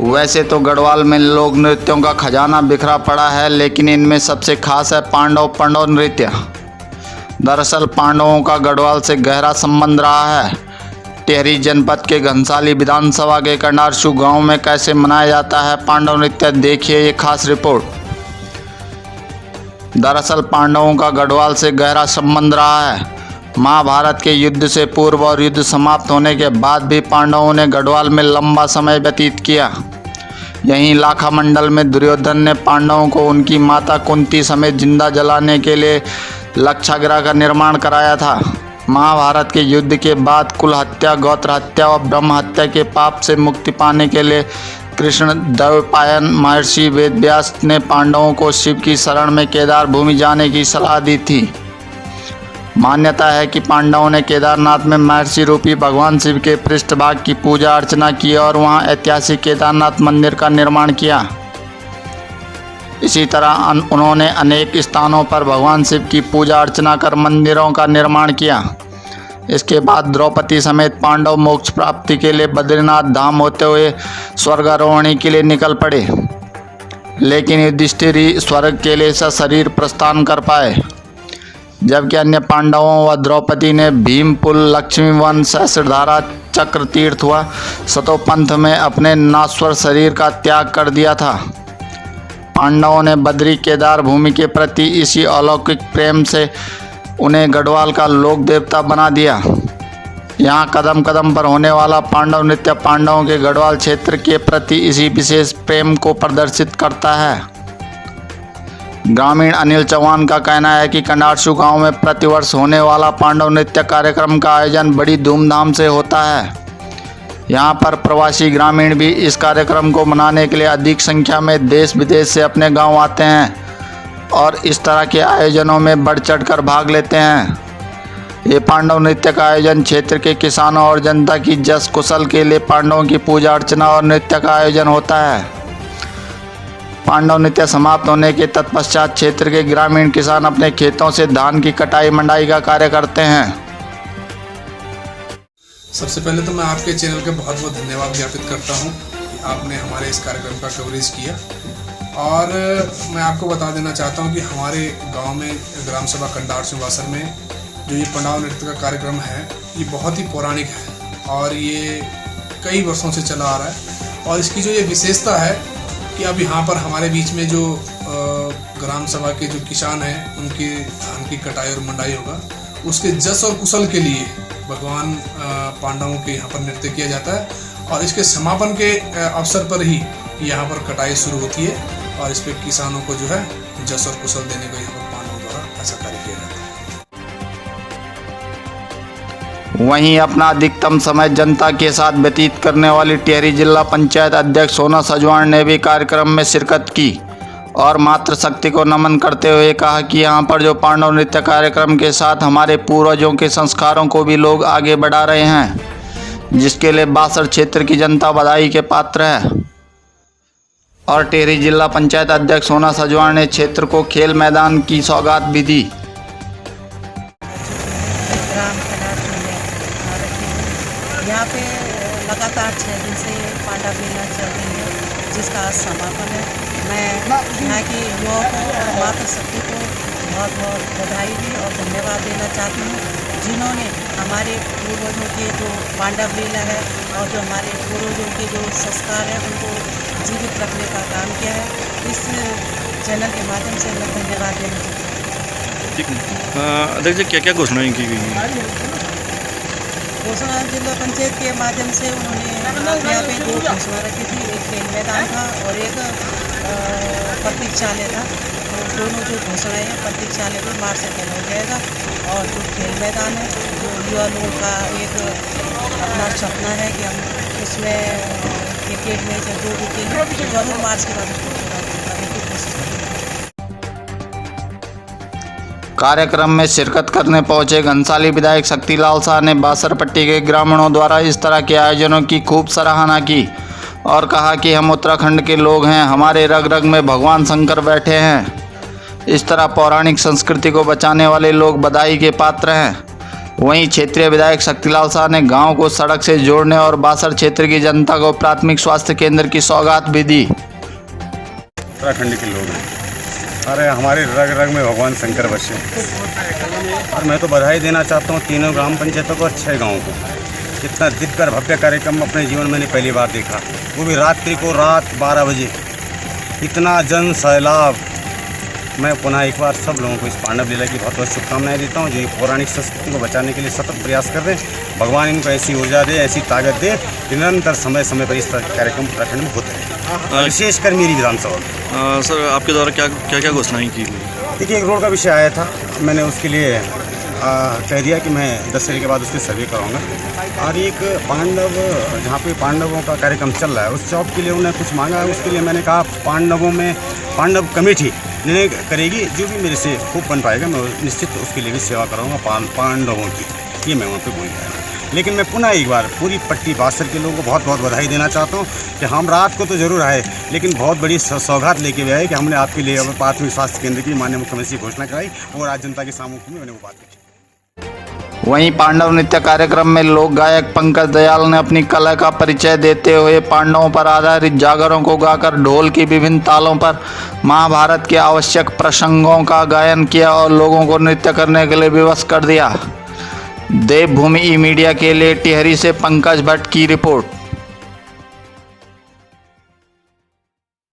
वैसे तो गढ़वाल में लोक नृत्यों का खजाना बिखरा पड़ा है, लेकिन इनमें सबसे खास है पांडव नृत्य। दरअसल पांडवों का गढ़वाल से गहरा संबंध रहा है। टिहरी जनपद के घनसाली विधानसभा के कंडारसू गांव में कैसे मनाया जाता है पांडव नृत्य, देखिए ये खास रिपोर्ट। दरअसल पांडवों का गढ़वाल से गहरा संबंध रहा है। महाभारत के युद्ध से पूर्व और युद्ध समाप्त होने के बाद भी पांडवों ने गढ़वाल में लंबा समय व्यतीत किया। यहीं लाखा मंडल में दुर्योधन ने पांडवों को उनकी माता कुंती समेत जिंदा जलाने के लिए लक्षागृह का निर्माण कराया था। महाभारत के युद्ध के बाद कुल हत्या, गोत्र हत्या और ब्रह्म हत्या के पाप से मुक्ति पाने के लिए कृष्ण द्वैपायन महर्षि वेदव्यास ने पांडवों को शिव की शरण में केदार भूमि जाने की सलाह दी थी। मान्यता है कि पांडवों ने केदारनाथ में महर्षि रूपी भगवान शिव के पृष्ठभाग की पूजा अर्चना की और वहां ऐतिहासिक केदारनाथ मंदिर का निर्माण किया। इसी तरह उन्होंने अनेक स्थानों पर भगवान शिव की पूजा अर्चना कर मंदिरों का निर्माण किया। इसके बाद द्रौपदी समेत पांडव मोक्ष प्राप्ति के लिए बद्रीनाथ धाम होते हुए स्वर्गारोहणी के लिए निकल पड़े, लेकिन युधिष्ठिर ही स्वर्ग के लिए सशरीर प्रस्थान कर पाए, जबकि अन्य पांडवों व द्रौपदी ने भीमपुल, लक्ष्मीवन, सहस्त्रधारा, चक्र तीर्थ व सतोपंथ में अपने नाश्वर शरीर का त्याग कर दिया था। पांडवों ने बद्री केदार भूमि के प्रति इसी अलौकिक प्रेम से उन्हें गढ़वाल का लोक देवता बना दिया। यहाँ कदम कदम पर होने वाला पांडव नृत्य पांडवों के गढ़वाल क्षेत्र के प्रति इसी विशेष प्रेम को प्रदर्शित करता है। ग्रामीण अनिल चौहान का कहना है कि कंडारसू गांव में प्रतिवर्ष होने वाला पांडव नृत्य कार्यक्रम का आयोजन बड़ी धूमधाम से होता है। यहाँ पर प्रवासी ग्रामीण भी इस कार्यक्रम को मनाने के लिए अधिक संख्या में देश विदेश से अपने गांव आते हैं और इस तरह के आयोजनों में बढ़ चढ़ कर भाग लेते हैं। ये पांडव नृत्य का आयोजन क्षेत्र के किसानों और जनता की जस कुशल के लिए पांडवों की पूजा अर्चना और नृत्य का आयोजन होता है। पांडव नृत्य समाप्त होने के तत्पश्चात क्षेत्र के ग्रामीण किसान अपने खेतों से धान की कटाई मंडाई का कार्य करते हैं। सबसे पहले तो मैं आपके चैनल का बहुत बहुत धन्यवाद ज्ञापित करता हूं कि आपने हमारे इस कार्यक्रम का कवरेज किया। और मैं आपको बता देना चाहता हूं कि हमारे गांव में ग्राम सभा कंडारसू वासर में जो ये पांडव नृत्य का कार्यक्रम है, ये बहुत ही पौराणिक है और ये कई वर्षों से चला आ रहा है। और इसकी जो ये विशेषता है कि अब यहाँ पर हमारे बीच में जो ग्राम सभा के जो किसान हैं उनके धान की कटाई और मंडाई होगा, उसके जस और कुशल के लिए भगवान पांडवों के यहाँ पर नृत्य किया जाता है। और इसके समापन के अवसर पर ही यहाँ पर कटाई शुरू होती है और इस पर किसानों को जो है जस और कुशल देने को यहाँ पर पांडवों द्वारा ऐसा कार्य किया जाता है। वहीं अपना अधिकतम समय जनता के साथ व्यतीत करने वाली टिहरी जिला पंचायत अध्यक्ष सोना सजवाण ने भी कार्यक्रम में शिरकत की और मातृशक्ति को नमन करते हुए कहा कि यहाँ पर जो पांडव नृत्य कार्यक्रम के साथ हमारे पूर्वजों के संस्कारों को भी लोग आगे बढ़ा रहे हैं, जिसके लिए बासर क्षेत्र की जनता बधाई के पात्र है। और टिहरी जिला पंचायत अध्यक्ष सोना सजवाण ने क्षेत्र को खेल मैदान की सौगात भी दी। यहाँ पे लगातार 6 दिन से पांडव लीला चल रही है, जिसका आज समापन है। मैं यहाँ की युवाओं को और मातृशक्ति को बहुत बहुत बधाई दी और धन्यवाद देना चाहती हूँ, जिन्होंने हमारे पूर्वजों के जो पांडव लीला है और जो हमारे पूर्वजों के जो संस्कार है उनको जीवित रखने का काम किया है। इस चैनल के माध्यम से मैं धन्यवाद देना चाहती हूँ। ठीक है अध्यक्ष जी, क्या क्या घोषणाएं की गई हैं? घोषणा जिला पंचायत के माध्यम से उन्होंने अपने यहाँ पे 2 घोषणा रखी थी, एक खेल मैदान था और एक प्रतीक्षालय था। तो दोनों जो घोषणाएँ हैं, प्रतीक्षालय में मार्च से खेला जाएगा और जो खेल मैदान है, जो युवा लोगों का एक अपना सपना है कि हम उसमें क्रिकेट मैच या जो भी खेलें, जरूर मार्च के बाद उसको करने की कोशिश करेंगे। कार्यक्रम में शिरकत करने पहुंचे घनसाली विधायक शक्तिलाल शाह ने बासरपट्टी के ग्रामीणों द्वारा इस तरह के आयोजनों की खूब सराहना की और कहा कि हम उत्तराखंड के लोग हैं, हमारे रग रग में भगवान शंकर बैठे हैं। इस तरह पौराणिक संस्कृति को बचाने वाले लोग बधाई के पात्र हैं। वहीं क्षेत्रीय विधायक शक्तिलाल शाह ने गांव को सड़क से जोड़ने और बासर क्षेत्र की जनता को प्राथमिक स्वास्थ्य केंद्र की सौगात भी दी। उत्तराखंड के लोग हैं, अरे हमारे रग रग में भगवान शंकर बसे। और मैं तो बधाई देना चाहता हूँ तीनों ग्राम पंचायतों को और 6 गाँव को। इतना दिखकर भव्य कार्यक्रम अपने जीवन में मैंने पहली बार देखा, वो भी रात्रि को रात 12 बजे। इतना जन सैलाब। मैं पुनः एक बार सब लोगों को इस पांडव लीला की बहुत बहुत शुभकामनाएं देता हूँ, जो ये पौराणिक संस्कृति को बचाने के लिए सतत प्रयास कर रहे हैं। भगवान इनको ऐसी ऊर्जा दे, ऐसी ताकत दे, निरंतर समय समय पर इस तरह के कार्यक्रम उत्तराखंड में होते हैं, विशेषकर मेरी विधानसभा में। सर आपके द्वारा क्या घोषणाएं की गई? देखिए, एक रोड का विषय आया था, मैंने उसके लिए कह दिया कि मैं दशहरे के बाद उसके सर्वे कराऊंगा। और एक पांडव, जहाँ पे पांडवों का कार्यक्रम चल रहा है, उस चौक के लिए उन्होंने कुछ मांगा है। उसके लिए मैंने कहा पांडवों में पांडव कमेटी निर्णय करेगी, जो भी मेरे से खूब बन पाएगा मैं निश्चित उसके लिए भी सेवा कराऊंगा पांडवों की। ये मैं वहाँ पे बोल रहा हूँ। लेकिन मैं पुनः एक बार पूरी पट्टी बासर के लोगों को बहुत बहुत बधाई देना चाहता हूँ कि हम रात को तो ज़रूर आए, लेकिन बहुत बड़ी सौगात लेके भी आए कि हमने आपके लिए प्राथमिक स्वास्थ्य केंद्र की माननीय मुख्यमंत्री की घोषणा कराई और आज जनता के सामने में मैंने वो बात रखी। वहीं पांडव नृत्य कार्यक्रम में लोक गायक पंकज दयाल ने अपनी कला का परिचय देते हुए पांडवों पर आधारित जागरों को गाकर ढोल की विभिन्न तालों पर महाभारत के आवश्यक प्रसंगों का गायन किया और लोगों को नृत्य करने के लिए विवश कर दिया। देवभूमि ई मीडिया के लिए टिहरी से पंकज भट्ट की रिपोर्ट।